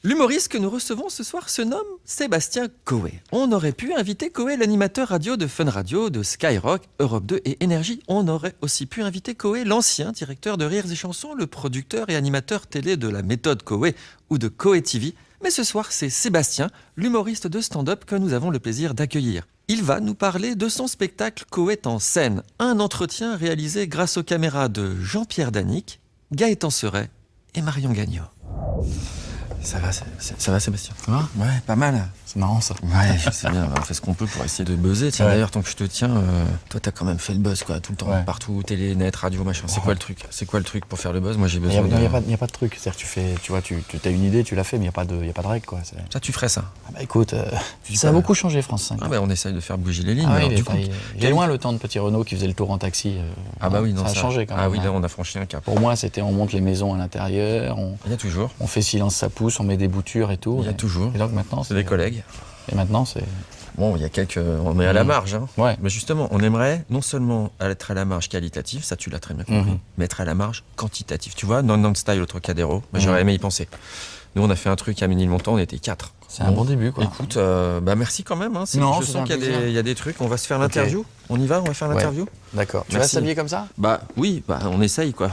L'humoriste que nous recevons ce soir se nomme Sébastien Coé. On aurait pu inviter Coé, l'animateur radio de Fun Radio, de Skyrock, Europe 2 et Énergie. On aurait aussi pu inviter Coé, l'ancien directeur de Rires et Chansons, le producteur et animateur télé de la méthode Coé ou de Coé TV. Mais ce soir, c'est Sébastien, l'humoriste de stand-up que nous avons le plaisir d'accueillir. Il va nous parler de son spectacle Coé en scène, un entretien réalisé grâce aux caméras de Jean-Pierre Danic, Gaëtan Seret et Marion Gagnon. Ça va Sébastien? Ça va? Ouais, pas mal. C'est marrant ça. Ouais, je sais bien, on fait ce qu'on peut pour essayer de buzzer. Tiens, d'ailleurs, tant que je te tiens, toi t'as quand même fait le buzz quoi, tout le temps, partout, télé, net, radio, machin. C'est quoi le truc? C'est quoi le truc pour faire le buzz? Moi j'ai besoin Il n'y a pas de truc. C'est-à-dire tu as une idée, tu l'as fait, mais il n'y a pas de règle quoi. Ça, tu ferais ça? Ah bah écoute, ça a beaucoup changé France 5. Ah bah on essaye de faire bouger les lignes. Ah alors, oui, du coup, il est loin le temps de Petit Renault qui faisait le tour en taxi. Ah bah oui, non, ça a changé quand même. Ah oui, là on a franchi un cap. Pour moi, c'était on monte les maisons à l'intérieur, Il y a toujours. on fait silence ça pousse, on met des boutures et tout. Il y a toujours. Et donc maintenant, C'est des collègues. Et maintenant, c'est. Bon, il y a quelques. On est à la marge. Hein. Ouais. Mais justement, on aimerait non seulement être à la marge qualitative, ça tu l'as très bien compris, mais être à la marge quantitative. Tu vois, Non Style au Trocadéro, mais j'aurais aimé y penser. Nous, on a fait un truc à Ménilmontant, on était 4. C'est un bon début, quoi. Écoute, merci quand même. Hein. Non, je c'est sens un qu'il plaisir. y a des trucs. On va se faire l'interview. On y va, on va faire l'interview. D'accord. Tu vas Merci. s'habiller comme ça? Bah oui, on essaye quoi.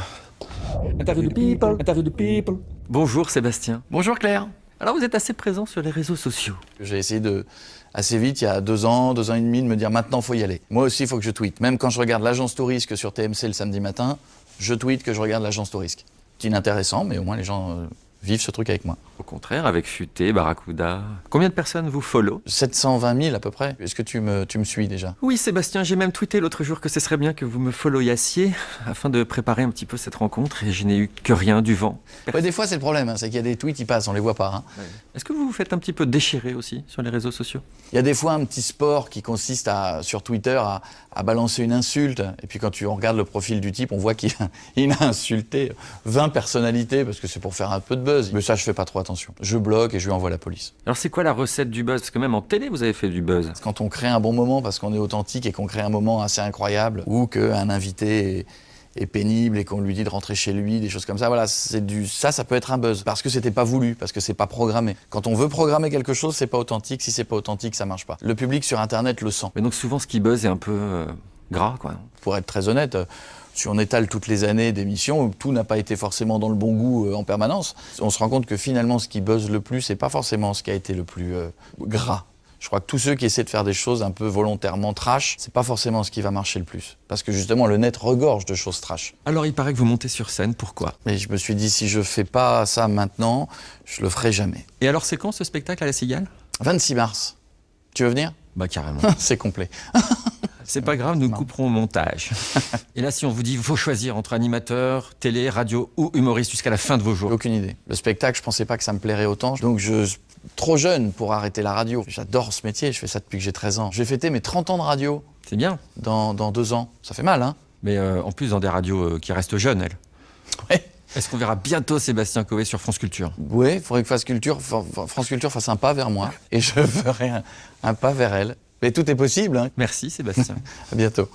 Interview de people, interview de people. Bonjour Sébastien. Bonjour Claire. Alors vous êtes assez présent sur les réseaux sociaux. J'ai essayé assez vite, il y a 2 ans et demi, de me dire maintenant faut y aller. Moi aussi, il faut que je tweete. Même quand je regarde l'agence Tourisque sur TMC le samedi matin, je tweete que je regarde l'agence Tourisque. C'est inintéressant, mais au moins les gens vivent ce truc avec moi. Au contraire, avec Futé, Barracuda. Combien de personnes vous follow? 720 000 à peu près. Est-ce que tu me suis déjà? Oui Sébastien, j'ai même tweeté l'autre jour que ce serait bien que vous me followissiez afin de préparer un petit peu cette rencontre et je n'ai eu que rien du vent. Ouais, des fois c'est le problème, hein, c'est qu'il y a des tweets, ils passent, on les voit pas. Hein. Ouais. Est-ce que vous vous faites un petit peu déchirer aussi sur les réseaux sociaux? Il y a des fois un petit sport qui consiste sur Twitter à balancer une insulte. Et puis quand on regarde le profil du type, on voit qu'il a insulté 20 personnalités parce que c'est pour faire un peu de buzz. Mais ça, je fais pas trop attention. Je bloque et je lui envoie la police. Alors c'est quoi la recette du buzz? Parce que même en télé, vous avez fait du buzz. Quand on crée un bon moment parce qu'on est authentique et qu'on crée un moment assez incroyable, ou qu'un invité est pénible et qu'on lui dit de rentrer chez lui, des choses comme ça, voilà, ça peut être un buzz. Parce que c'était pas voulu, parce que c'est pas programmé. Quand on veut programmer quelque chose, c'est pas authentique. Si c'est pas authentique, ça marche pas. Le public sur Internet le sent. Mais donc souvent, ce qui buzz est un peu gras, quoi. Pour être très honnête, si on étale toutes les années d'émissions, tout n'a pas été forcément dans le bon goût en permanence. On se rend compte que finalement, ce qui buzz le plus, c'est pas forcément ce qui a été le plus gras. Je crois que tous ceux qui essaient de faire des choses un peu volontairement trash, c'est pas forcément ce qui va marcher le plus. Parce que justement, le net regorge de choses trash. Alors il paraît que vous montez sur scène, pourquoi? Mais je me suis dit, si je fais pas ça maintenant, je le ferai jamais. Et alors c'est quand ce spectacle à la Cigale? 26 mars. Tu veux venir? Bah carrément. C'est complet. C'est pas grave, nous couperons au montage. Et là, si on vous dit, il faut choisir entre animateur, télé, radio ou humoriste jusqu'à la fin de vos jours. Aucune idée. Le spectacle, je pensais pas que ça me plairait autant. Donc trop jeune pour arrêter la radio. J'adore ce métier, je fais ça depuis que j'ai 13 ans. Je vais fêter mes 30 ans de radio C'est bien. dans 2 ans. Ça fait mal, hein? Mais en plus, dans des radios qui restent jeunes, elles. Ouais. Est-ce qu'on verra bientôt Sébastien Coé sur France Culture? Oui, il faudrait que France Culture fasse un pas vers moi. Et je ferai un pas vers elle. Mais tout est possible, hein? Merci Sébastien. À bientôt.